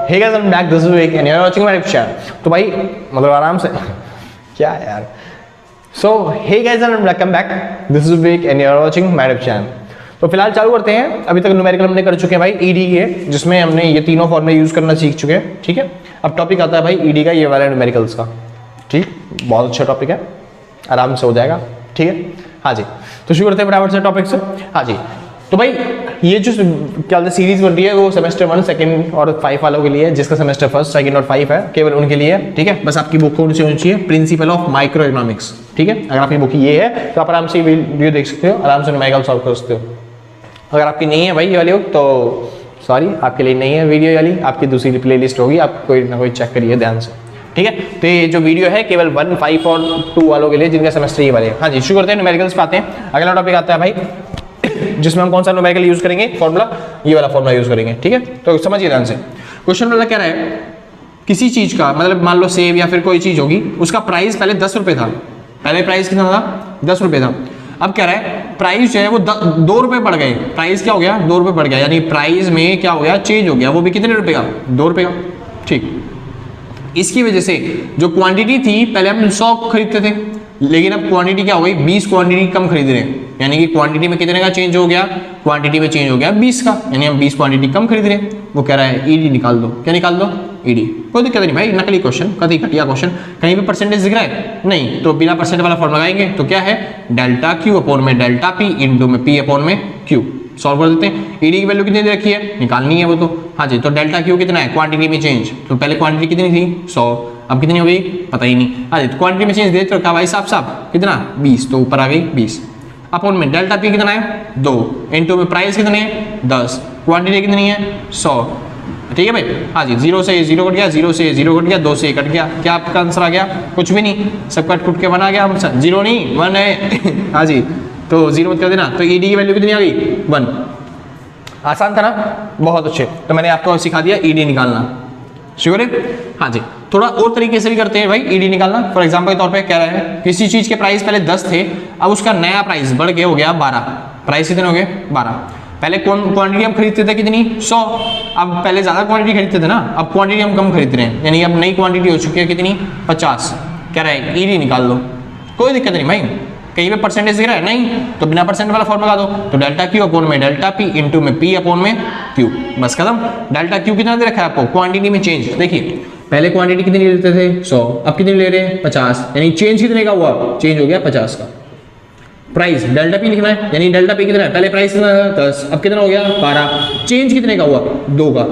Hey guys, I am back, this is Vivek and you are watching my channel. तो भाई मतलब आराम से क्या यार। So hey guys, I am welcome back, this is Vivek and you are watching my channel. तो फिलहाल चालू करते हैं। अभी तक न्यूमेरिकल हमने कर चुके हैं भाई ईडी के, जिसमें हमने ये तीनों फॉर्मूले यूज करना सीख चुके हैं। ठीक है, अब टॉपिक आता है भाई ईडी का, ये वाला न्यूमेरिकल्स का। ठीक, बहुत अच्छा टॉपिक है, आराम से हो जाएगा। ठीक है, हाँ जी। तो शुरू करते हैं बराबर से टॉपिक से। हाँ जी, तो भाई ये जो क्या बोलते सीरीज बन रही है वो सेमेस्टर 1, 2 और 5 वालों के लिए, जिसका सेमेस्टर 1, 2 और 5 है, केवल उनके लिए। ठीक है, बस आपकी बुक कौन सी होनी चाहिए? Principle of micro economics. ठीक है, अगर आपकी बुक ये है तो आप आराम से वीडियो देख सकते हो, आराम से न्यूमेरिकल सॉल्व कर सकते हो। अगर आपकी नहीं है भाई ये वाली बुक तो सॉरी, आपके लिए नहीं है वीडियो वाली, आपकी दूसरी प्लेलिस्ट होगी, आप कोई ना कोई चेक करिए ध्यान से। ठीक है, तो ये जो वीडियो है केवल 1, 5 और 2 वालों के लिए, जिनका सेमेस्टर ये वाले हैं। हाँ जी, शुरू करते हैं न्यूमेरिकल्स पे आते हैं। अगला टॉपिक आता है भाई जिसमें हम कौन सा न्यूमेरिकल यूज करेंगे? फॉर्मूला, ये वाला फॉर्मूला यूज करेंगे। ठीक है, तो समझिए ध्यान से। क्वेश्चन वाला क्या रहा है, किसी चीज का मतलब मान लो सेब या फिर कोई चीज होगी, उसका प्राइस पहले 10 रुपए था। पहले प्राइस कितना था? 10 रुपए था। अब क्या रहा है, प्राइस जो है वो 2 रुपए बढ़ गए। प्राइस क्या हो गया? 2 रुपए बढ़ गया, यानी प्राइस में क्या हो गया? चेंज हो गया। वो भी कितने रुपए का? 2 रुपए का। ठीक, इसकी वजह से जो क्वांटिटी थी, पहले हम 100 खरीदते थे, लेकिन अब क्वांटिटी क्या हो गई? 20 क्वांटिटी कम खरीद रहे हैं, यानी कि क्वांटिटी में कितने का चेंज हो गया? क्वांटिटी में चेंज हो गया 20 का, यानी हम 20 क्वांटिटी कम खरीद रहे हैं। वो कह रहा है ईडी निकाल दो। क्या निकाल दो? ईडी। कोई दिक्कत नहीं भाई, नकली क्वेश्चन, कभी घटिया क्वेश्चन, कहीं पे परसेंटेज दिख रहा है नहीं, तो बिना परसेंट वाला फॉर्म लगाएंगे तो क्या है? डेल्टा क्यू अपॉन में डेल्टा पी इंटू में पी अपॉन में क्यू। सॉल्व कर देते हैं। ईडी की वैल्यू कितनी दे रखी है? निकालनी है वो तो। हाँ जी, तो डेल्टा क्यू कितना है? क्वांटिटी में चेंज। तो पहले क्वांटिटी कितनी थी? 100, अब कितनी हो गई? पता ही नहीं। हाँ जी, तो क्वांटिटी में चेंज दे रखा भाई साहब साहब, कितना? 20, तो ऊपर आ गई 20। अपॉन में डेल्टा पी कितना है? 2, इंटू में प्राइस कितने है? 10, क्वांटिटी कितनी है? 100। ठीक है भाई, हाँ जी, 0 से 0 कट गया, 0 से 0 कट गया, 2 से कट गया। क्या आपका आंसर आ गया? कुछ भी नहीं, सब कट कुट के बना गया। 0 नहीं 1 है। हाँ जी, तो 0 मत कर देना। तो ईडी की वैल्यू कितनी आ गई? 1। आसान था ना? बहुत अच्छे। तो मैंने आपको सिखा दिया ईडी निकालना। श्योर है? हाँ जी, थोड़ा और तरीके से भी करते हैं भाई ईडी निकालना। फॉर एग्जांपल के तौर पे कह रहा है किसी चीज के प्राइस पहले 10 थे, अब उसका नया प्राइस बढ़ के हो गया 12। प्राइस कितने हो गए? 12। पहले क्वांटिटी हम खरीदते थे कितनी? 100। अब पहले ज्यादा क्वांटिटी खरीदते थे ना, अब क्वांटिटी हम कम खरीद रहे हैं, यानी अब नई क्वांटिटी हो चुकी है कितनी? 50। कह रहा है ईडी निकाल लो। कोई दिक्कत नहीं भाई, कहीं पे परसेंटेज दिख रहा है नहीं, तो बिना परसेंट वाला फॉर्मूला लगा दो। तो डेल्टा क्यू अपॉन में डेल्टा पी इंटू में पी अपॉन में क्यू, बस खत्म। डेल्टा क्यू कितना दे रखा है आपको? क्वांटिटी में चेंज। देखिए पहले क्वांटिटी कितनी लेते थे? 100, अब कितनी ले रहे हैं? 50, यानी चेंज कितने का हुआ? चेंज हो गया 50 का। प्राइस डेल्टा पी लिखना है, यानी डेल्टा पी कितना है? पहले प्राइस कितना था? 10, अब कितना हो गया? 12। चेंज कितने का हुआ? 2 का।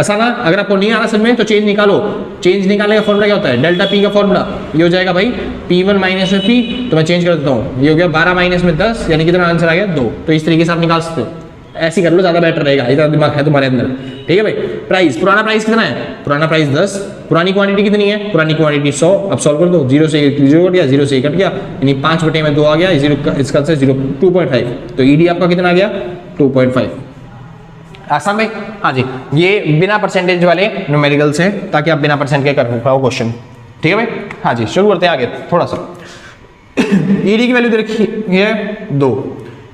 आसान है? अगर आपको नहीं आना समझ में तो चेंज निकालो। चेंज निकालने का फॉर्मूला क्या होता है? डेल्टा पी का फॉर्मूला ये हो जाएगा भाई P1 माइनस में P, तो मैं चेंज कर देता हूँ, ये हो गया 12 माइनस में 10, यानी कितना आंसर आ गया? 2। तो इस तरीके से आप निकाल सकते हो। ऐसे ही कर लो, ज्यादा बेटर रहेगा, इतना दिमाग है तुम्हारे अंदर। ठीक है भाई, प्राइस, पुराना प्राइस कितना है? पुराना प्राइस 10, पुरानी क्वांटिटी कितनी है? पुरानी क्वांटिटी 100। अब सॉल्व कर दो, 0 से 0 कट गया, 0 से 1 कट गया, यानी 5 बटे में 2 आ गया, इसका आंसर 2.5। तो ईडी आपका कितना आ गया? 2.5। आसान भाई? हाँ जी, ये बिना परसेंटेज वाले न्यूमेरिकल्स हैं, ताकि आप बिना परसेंट के कर पाओ क्वेश्चन। ठीक है भाई? हाँ जी, शुरू करते हैं आगे थोड़ा सा। ईडी की वैल्यू दे रखी है 2।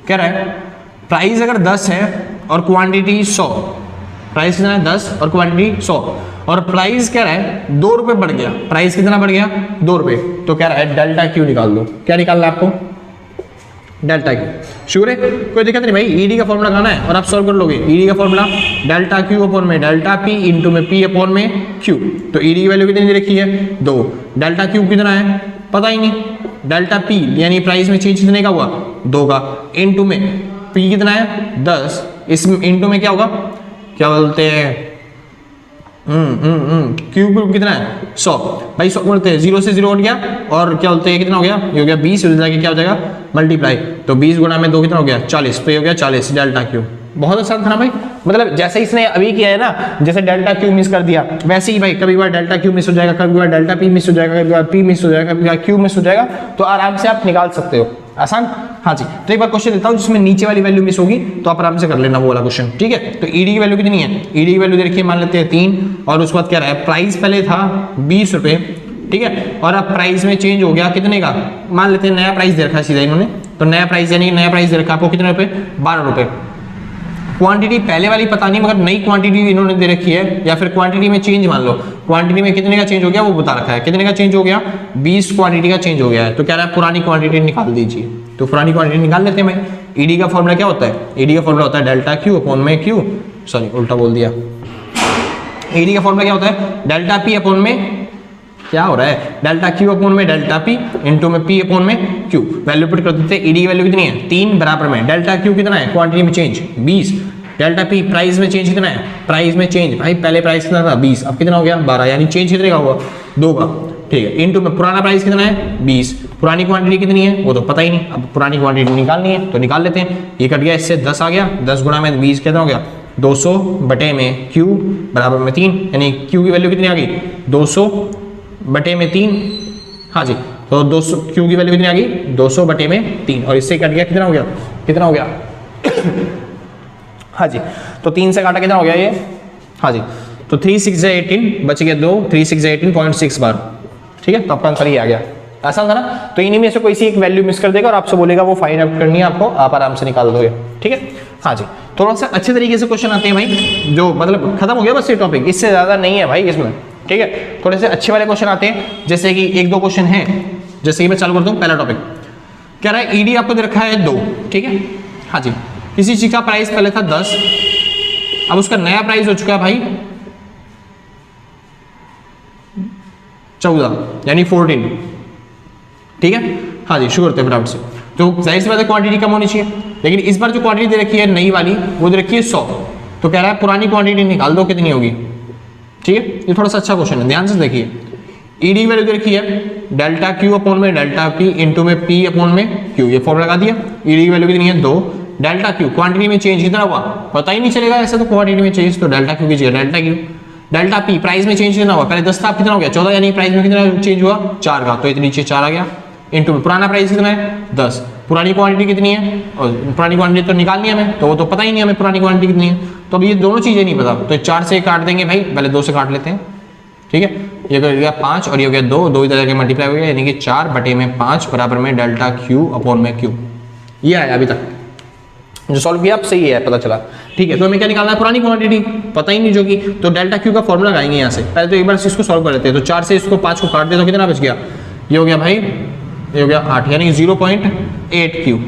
कह रहा है प्राइस अगर 10 है और क्वांटिटी 100, प्राइस कितना है? 10 और क्वांटिटी 100, और प्राइस कह रहा है 2 रुपए बढ़ गया। प्राइस कितना बढ़ गया? 2 रुपए। तो कह रहा है डेल्टा क्यू निकाल दो। क्या निकालना है आपको? Delta Q. श्योर है? कोई दिक्कत नहीं भाई, ईडी का फॉर्मूला लगाना है और आप सॉल्व कर लोगे। ईडी का फॉर्मूला डेल्टा क्यू अपॉन में डेल्टा पी इंटू में पी अपॉन में क्यू। तो ईडी की वैल्यू कितनी दे रखी है? 2। डेल्टा क्यू कितना है? पता ही नहीं। डेल्टा पी यानी प्राइस में चेंज कितने का हुआ? 2 का, इंटू में पी कितना है? 10, इस इंटू में क्या होगा? क्या बोलते हैं? क्यू कितना है? 100 भाई। 100 बोलते हैं, 0 से 0 कट गया, और क्या बोलते हैं? कितना हो गया? ये हो गया 20, क्या हो जाएगा? मल्टीप्लाई। तो 20 गुणा में 2 कितना हो गया? 40, तो ये हो गया 40 डेल्टा क्यू। बहुत आसान था ना भाई, मतलब जैसे इसने अभी किया है ना, जैसे डेल्टा क्यू मिस कर दिया, वैसे ही भाई कभी बार डेल्टा क्यू मिस हो जाएगा, कभी बार डेल्टा पी मिस हो जाएगा, कभी बार पी मिस हो जाएगा, कभी बार क्यू मिस हो जाएगा, तो आराम से आप निकाल सकते हो। आसान? हाँ जी। तो एक बार क्वेश्चन देता हूँ जिसमें नीचे वाली वैल्यू मिस होगी, तो आप आराम से कर लेना वो वाला क्वेश्चन। ठीक है? तो ईडी की वैल्यू कितनी है? ईडी की वैल्यू देखिए, मान लेते हैं 3, और उसके बाद क्या रहा है? प्राइस पहले था 20 रुपए, ठीक है, और अब प्राइस में चेंज हो गया कितने का? मान लेते हैं नया प्राइस दे रखा है सीधा इन्होंने, तो नया प्राइस यानी नया प्राइस दे रखा आपको कितने रुपए? 12 रुपए। क्वांटिटी पहले वाली पता नहीं, मगर नई क्वांटिटी इन्होंने दे रखी है, या फिर क्वांटिटी में चेंज मान लो, क्वांटिटी में कितने का चेंज हो गया वो बता रखा है, कितने का चेंज हो गया 20 क्वांटिटी का चेंज हो गया है। तो कह रहा है पुरानी क्वांटिटी निकाल दीजिए, तो पुरानी क्वांटिटी निकाल लेते हैं भाई। ईडी का फॉर्मूला क्या होता है, ईडी का फॉर्मूला होता है डेल्टा क्यू अपॉन में क्यू, सॉरी उल्टा बोल दिया, ईडी का फॉर्मूला क्या होता है डेल्टा पी अपॉन में, क्या हो रहा है, डेल्टा क्यू अपॉन में डेल्टा पी इंटू में पी अपॉन में क्यू। वैल्यू पुट कर देते हैं, ईडी की वैल्यू कितनी है 3 बराबर में डेल्टा क्यू कितना है क्वांटिटी में चेंज 20, डेल्टा पी प्राइस में चेंज कितना है, प्राइस में चेंज भाई पहले प्राइस कितना था 20, अब कितना हो गया 12, यानी चेंज कितने का हुआ 2 का, ठीक है। इंटू में पुराना प्राइस कितना है 20, पुरानी क्वांटिटी कितनी है वो तो पता ही नहीं, अब पुरानी क्वांटिटी निकालनी है तो निकाल लेते हैं। ये कट गया, इससे 10 आ गया, 10 गुणा में 20 कितना हो गया 200 बटे में क्यू बराबर में 3, यानी क्यू की वैल्यू कितनी आ गई 200 बटे में 3, हाँ जी, तो 200 क्यू की वैल्यू कितनी आ गई 200 बटे में 3, और इससे कट गया कितना हो गया, कितना हो गया हाँ जी, तो 3 से काटा कितना हो गया ये, हाँ जी, तो 3 6 18 बच गया 2, 3 6 18.6 बार, ठीक है। तो आपका आंसर ये आ गया, आसान था ना। तो इन्हीं में से कोई सी एक वैल्यू मिस कर देगा और आपसे बोलेगा वो फाइंड आउट करनी है आपको, आप आराम से निकाल दोगे, ठीक है। हाँ जी, थोड़ा सा अच्छे तरीके से क्वेश्चन आते हैं भाई, जो मतलब खत्म हो गया बस ये टॉपिक, इससे ज्यादा नहीं है भाई इसमें, ठीक है। थोड़े से अच्छे वाले क्वेश्चन आते हैं, जैसे कि 1-2 क्वेश्चन हैं, जैसे कि मैं चालू करता हूँ। पहला टॉपिक कह रहा है ईडी आपको दे रखा है 2, ठीक है, हाँ जी, किसी चीज का प्राइस पहले था 10, अब उसका नया प्राइस हो चुका है भाई 14 यानी 14, ठीक है। हाँ जी, शुरू करते हैं फटाफट से। तो जाहिर सी बात है क्वांटिटी कम होनी चाहिए, लेकिन इस बार जो क्वांटिटी दे रखी है नई वाली वो दे रखी है 100, तो कह रहा है पुरानी क्वांटिटी निकाल दो कितनी होगी, ठीक है। ये थोड़ा सा अच्छा क्वेश्चन है, ध्यान से देखिए। ईडी वैल्यू दे रखी है डेल्टा क्यू अपॉन में डेल्टा पी इंटू में पी अपॉन में क्यू, ये फॉर्मूला लगा दिया। ईडी की वैल्यू कितनी है 2, डेल्टा क्यू क्वांटिटी में चेंज कितना हुआ पता ही नहीं चलेगा ऐसे, तो क्वांटिटी में चेंज तो डेल्टा क्यू कीजिए delta Q, delta P price में चेंज कितना हुआ पहले 10 था, कितना हो गया 14, यानी प्राइस में कितना चेंज हुआ 4 का, तो इतनी नीचे 4 आ गया, इंटू में पुराना प्राइस कितना है 10, पुरानी क्वांटिटी कितनी है, और पुरानी क्वांटिटी तो निकालनी है हमें, तो वो तो पता ही नहीं हमें पुरानी क्वांटिटी कितनी है, तो अब ये दोनों चीजें नहीं पता, तो 4 से काट देंगे भाई, पहले 2 से काट लेते हैं, ठीक है। ये हो गया 5 और ये हो गया 2, 2 इधर जाके मल्टीप्लाई हो गया, यानी कि 4 बटे में 5 बराबर में डेल्टा क्यू अपॉन में क्यू। ये आया अभी तक जो सॉल्व किया, अब सही है, पता चला, ठीक है। तो हमें क्या निकालना है पुरानी क्वांटिटी, पता ही नहीं जो कि, तो डेल्टा क्यू का फॉर्मूला लगाएंगे यहाँ से। पहले तो एक बार इसको सॉल्व कर लेते हैं, तो 4 से इसको 5 को काट दे तो कितना बच गया, ये हो गया भाई, ये हो गया 8, यानी 0.8 क्यू,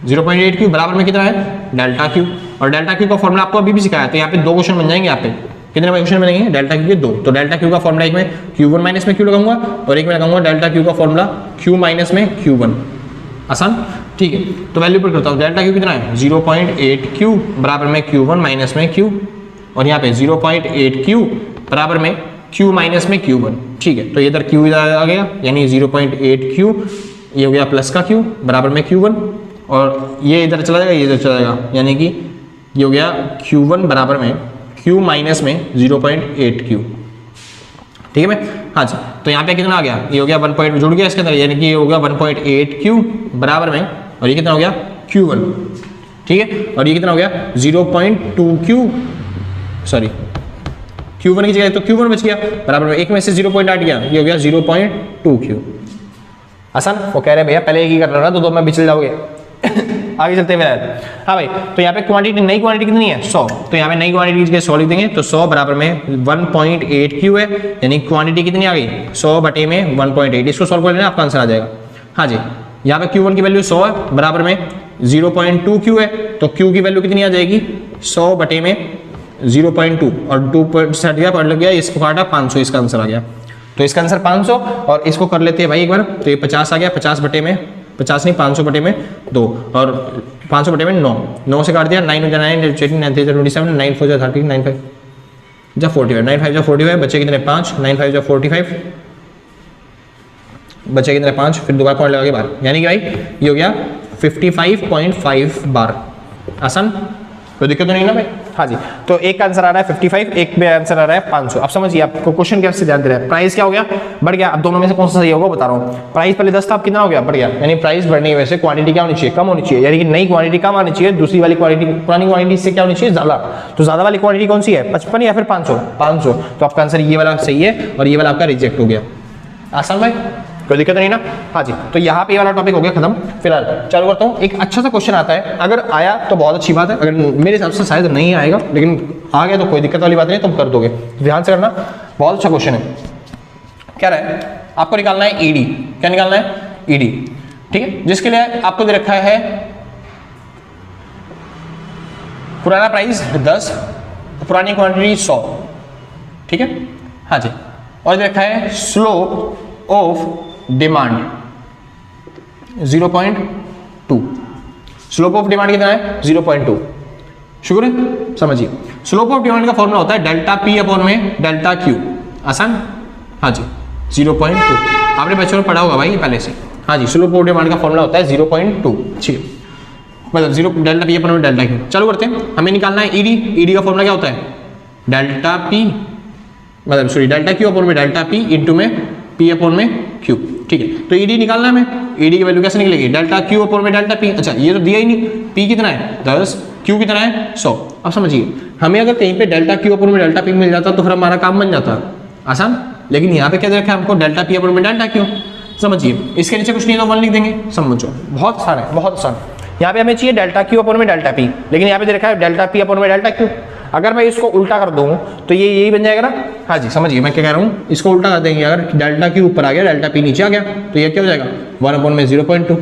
0.8 क्यू बराबर में कितना है डेल्टा क्यू, और डेल्टा क्यू का फॉर्मूला आपको अभी भी सिखाया, तो यहाँ पे 2 क्वेश्चन बन जाएंगे। यहाँ पे कितने क्वेश्चन बनेंगे डेल्टा क्यू के 2, तो डेल्टा क्यू का फॉर्मूला एक में Q1 माइनस में Q लगाऊंगा, और एक में लगाऊंगा डेल्टा क्यू का फॉर्मूला Q माइनस में Q1, आसान, ठीक है। तो वैल्यू पुट करता हूँ, डेल्टा क्यू कितना है 0.8 क्यू बराबर में Q1 माइनस में Q, और यहाँ पे 0.8 क्यू बराबर में Q माइनस में Q1, ठीक है। तो ये इधर Q इधर आ गया, यानी 0.8 क्यू, ये हो गया प्लस का Q बराबर में Q1, और ये इधर चला जाएगा, ये इधर चला जाएगा, यानी कि ये हो गया Q1 बराबर में Q माइनस में 0.8 क्यू, ठीक है मैं, हाँ जी। तो यहाँ पे कितना आ गया, ये हो गया 1 पॉइंट जुड़ गया इसके अंदर, यानी कि ये हो गया 1.8 क्यू बराबर में, और ये कितना हो गया Q1, ठीक है, और ये कितना हो गया 0.2 क्यू, सॉरी Q1 की जगह तो Q1 बच गया बराबर में, एक में से 0.8 गया, ये हो गया 0.2 क्यू, आसान। वो कह रहे हैं भैया पहले एक ही कर रहा ना, तो मैं बिचल जाओगे आगे चलते हुए। हाँ भाई, तो यहाँ पे क्वांटिटी, नई क्वांटिटी कितनी है 100, तो यहाँ पे नई क्वांटिटी के 100 लिख देंगे, तो 100 बराबर में 1.8 क्यू है, यानी क्वांटिटी कितनी आ गई 100 बटे में 1.8, इसको सॉल्व कर लेना आपका आंसर आ जाएगा। हाँ जी, यहाँ पे Q1 की वैल्यू 100 है, बराबर में 0.2 क्यू है, तो Q की वैल्यू कितनी आ जाएगी 100 बटे में 0.2, और 2 से हट गया पॉइंट लग गया, इसको काटा 500, इसका आंसर आ गया। तो इसका आंसर 500, और इसको कर लेते हैं भाई एक बार, तो ये 50 आ गया, 50 बटे में 50 नहीं 500 बटे में 2, और 500 बटे में 9, 9 से काट दिया, 9 हो जाए 9, 18, 9 3 27, 9 4 30, 9 5 जा 45, 9 5 जा 45, बचे कितने 5, 9 5 जा 45, बचे कितने 5, फिर दोबारा पॉइंट लगा के बार, यानी कि भाई ये हो गया 55.5 बार, आसान, कोई दिक्कत तो नहीं ना भाई। हाँ जी, तो एक का आंसर आ रहा है 55, एक में आंसर आ रहा है 500। अब समझिए आपको क्वेश्चन कैसे ध्यान दे रहा है, प्राइस क्या हो गया बढ़ गया, अब दोनों में से कौन सा सही होगा बता रहा हूँ। प्राइस पहले 10 था, अब कितना हो गया बढ़ गया, यानी प्राइस बढ़ने की वजह से क्वांटिटी क्या होनी चाहिए कम होनी चाहिए, यानी कि नई क्वांटिटी कम आनी चाहिए, दूसरी वाली क्वांटिटी पुरानी क्वांटिटी से क्या होनी चाहिए ज्यादा, तो ज्यादा वाली क्वांटिटी कौन सी है 55 या फिर 500, 500, तो आपका आंसर ये वाला सही है, और ये वाला आपका रिजेक्ट हो गया, आसान भाई। कोई दिक्कत नहीं ना। हाँ जी, तो यहाँ पे ये वाला टॉपिक हो गया खत्म। फिलहाल चालू करता हूँ। एक अच्छा सा क्वेश्चन आता है, अगर आया तो बहुत अच्छी बात है, अगर मेरे हिसाब से शायद नहीं आएगा, लेकिन आ गया तो कोई दिक्कत वाली बात नहीं, तुम कर दोगे। ध्यान से करना, बहुत अच्छा क्वेश्चन है। क्या रहा है, आपको निकालना है ईडी। क्या निकालना है, ईडी, ठीक है। जिसके लिए आपको दे रखा है पुराना प्राइस 10, पुरानी क्वांटिटी 100, ठीक है। हाँ जी, और दे रखा है slope of demand 0.2। Slope of demand कितना है, 0.2। शुक्र है, समझिए। स्लोप ऑफ डिमांड का फॉर्मूला होता है डेल्टा पी अपॉन में डेल्टा क्यू। आसान। हाँ जी, 0.2 आपने बच्चों में पढ़ा होगा भाई पहले से। हाँ जी, स्लोप ऑफ डिमांड का फॉर्मूला होता है 0.2, ठीक है, मतलब 0 डेल्टा पी अपॉन में डेल्टा क्यू। चालू करते हैं। हमें निकालना है ईडी। ईडी का फॉर्मूला क्या होता है, डेल्टा पी मतलब सॉरी डेल्टा क्यू अपॉन में डेल्टा पी इंटू में पी अपॉन में क्यू, ठीक है। तो ईडी निकालना है हमें। ईडी की वैल्यू कैसे निकलेगी, डेल्टा क्यू अपॉन में डेल्टा पी। अच्छा, ये तो दिया ही नहीं, पी कितना है 10, क्यू कितना है 100। अब समझिए, हमें अगर कहीं पे डेल्टा क्यू अपॉन में डेल्टा पी मिल जाता तो फिर हमारा काम बन जाता आसान। लेकिन यहाँ पे क्या दे रखा है हमको, डेल्टा पी अपॉन में डेल्टा क्यू। समझिए, इसके नीचे कुछ नहीं तो 1 लिख देंगे। समझो, बहुत आसान है, बहुत आसान। यहाँ पे हमें चाहिए डेल्टा क्यू अपॉन में डेल्टा पी, लेकिन यहाँ पे दे रखा है डेल्टा पी अपॉन में डेल्टा क्यू। अगर मैं इसको उल्टा कर दूं तो ये यही बन जाएगा ना। हाँ जी, समझिए मैं क्या कह रहा हूँ, इसको उल्टा कर देंगे। अगर डेल्टा क्यू ऊपर आ गया, डेल्टा पी नीचे आ गया, तो ये क्या हो जाएगा 1 अपॉन में 0.2।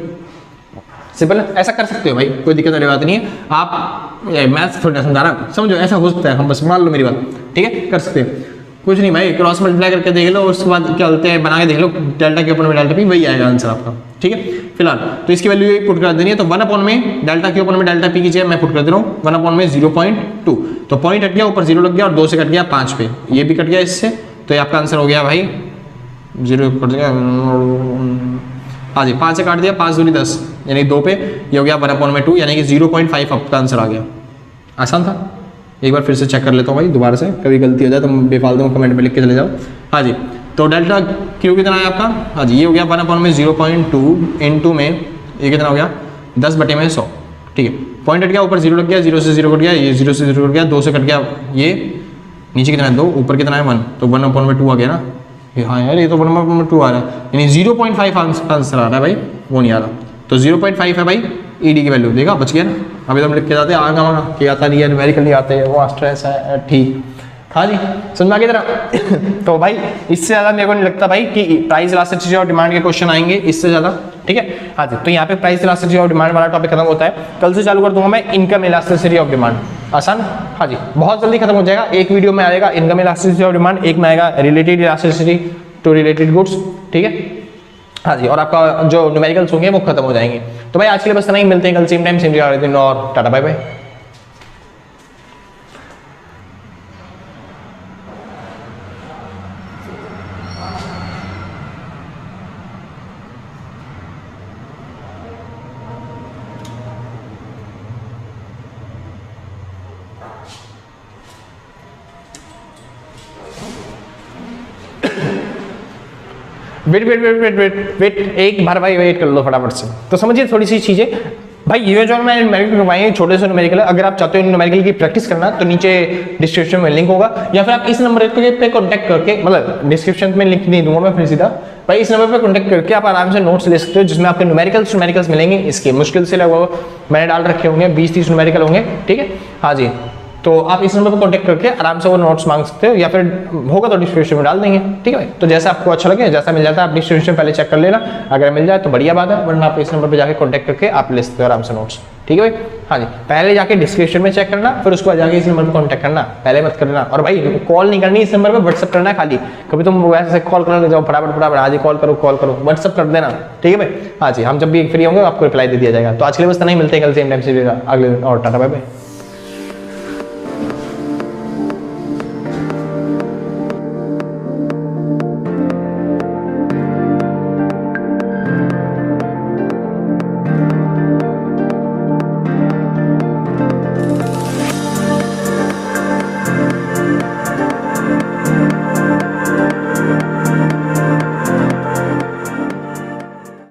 सिंपल है, ऐसा कर सकते हो भाई, कोई दिक्कत वाली बात नहीं है। आप मैथ्स थोड़ा समझा रहा, समझो ऐसा हो सकता है, हम बस मान लो मेरी बात, ठीक है, कर सकते हैं। कुछ नहीं भाई, क्रॉस मल्टीप्लाई करके देख लो, उसके बाद क्या बोलते हैं बना के देख लो, डेल्टा के अपॉन में डेल्टा पी, वही आएगा आंसर आपका, ठीक है। फिलहाल तो इसकी वैल्यू पुट कर देनी है, तो 1 अपॉन में डेल्टा के अपॉन में डेल्टा पी की जगह मैं पुट कर दे रहा हूँ 1 अपॉन में 0.2। तो पॉइंट हट गया, ऊपर 0 लग गया और 2 से कट गया 5 पे, ये भी कट गया इससे, तो ये आपका आंसर हो गया भाई 0 कट गया। हाँ जी, 5 से काट दिया, 5 दूनी 10 यानी 2 पे, ये हो गया 1 अपॉन में 2 यानी कि 0.5 आपका आंसर आ गया। आसान था। एक बार फिर से चेक कर लेता हूँ भाई दोबारा से, कभी गलती हो जाए तो बेफालतू में कमेंट में लिख के चले जाओ। हाँ जी, तो डेल्टा क्यू कितना है आपका, हाँ जी ये हो गया 1 अपॉन में 0.2 इंटू में ये कितना हो गया 10 बटे में 100, ठीक है। पॉइंट हट गया, ऊपर 0 लग गया, 0 से 0 कट गया, ये 0 से 0 कट गया, 2 से कट गया, ये नीचे कितना है 2, ऊपर कितना है 1, तो 1 अपॉन में 2 आ गया ना। हाँ यार, ये तो 1 अपॉन में 2 आ रहा है, यानी 0.5 आंसर आ रहा है भाई, वो नहीं आ रहा। तो 0.5 है भाई ईडी की वैल्यू, देखा बच गया ना। अभी तो हम लिख के जाते हैं आगा मांगा कि आता नहीं है, न्यूमेरिकल नहीं आते, वो स्ट्रेस है, ठीक। हाँ जी, समझ की तरह। तो भाई इससे ज़्यादा मेरे को नहीं लगता भाई कि प्राइस इलास्टिसिटी और डिमांड के क्वेश्चन आएंगे इससे ज़्यादा, ठीक है। हाँ जी, तो यहाँ पे प्राइस इलास्टिसिटी और डिमांड वाला टॉपिक खत्म होता है। कल से चालू कर दूंगा मैं इनकम इलास्टिसिटी ऑफ डिमांड। आसान। हाँ जी, बहुत जल्दी खत्म हो जाएगा। एक वीडियो में आएगा इनकम इलास्टिसिटी ऑफ डिमांड, एक में आएगा related elasticity to related goods, ठीक है। हाँ जी, और आपका जो न्यूमेरिकल्स होंगे वो खत्म हो जाएंगे। तो भाई आज के लिए बस इतना ही, मिलते हैं कल सेम टाइम सेम जगह, और tata bye bye. Wait wait wait wait wait wait एक बार भाई वेट कर लो फटाफट से। तो समझिए थोड़ी सी चीजें भाई, ये जो मैंने न्यूमेरिकल करवाए हैं छोटे से न्यूमेरिकल, अगर आप चाहते हो न्यूमेरिकल की प्रैक्टिस करना तो नीचे डिस्क्रिप्शन में लिंक होगा, या फिर आप इस नंबर पे कांटेक्ट करके, मतलब डिस्क्रिप्शन में लिंक नहीं दूंगा मैं फिर सीधा, भाई इस नंबर पे कांटेक्ट करके आप आराम से नोट्स ले सकते हो, जिसमें आपके न्यूमेरिकल्स मिलेंगे। इसके मुश्किल से लगभग मैंने डाल रखे होंगे 20-30 न्यूमेरिकल होंगे, ठीक है। हाँ जी, तो आप इस नंबर पर कांटेक्ट करके आराम से वो नोट्स मांग सकते हो, या फिर होगा तो डिस्क्रिप्शन में डाल देंगे, ठीक है भाई। तो जैसा आपको अच्छा लगे, जैसा मिल जाता है आप डिस्क्रिप्शन पहले चेक कर लेना, अगर मिल जाए तो बढ़िया बात है, वरना आप इस नंबर पर जाके कांटेक्ट करके आप ले सकते हो आराम से नोट्स, ठीक है भाई। हाँ जी, पहले जाके डिस्क्रिप्शन में चेक करना, फिर उसके बाद जाके इस नंबर पर कांटेक्ट करना, पहले मत करना। और भाई कॉल नहीं करनी इस नंबर पर, व्हाट्सअप करना है खाली। कभी तुम वैसे कॉल करने जाओ फटाफट आज ही कॉल करो, व्हाट्सअप कर देना, ठीक है भाई। हाँ जी, हम जब भी फ्री होंगे आपको रिप्लाई दे दिया जाएगा। तो आज के लिए बस नहीं, मिलते हैं कल सेम टाइम से अगले, और टाटा बाय बाय।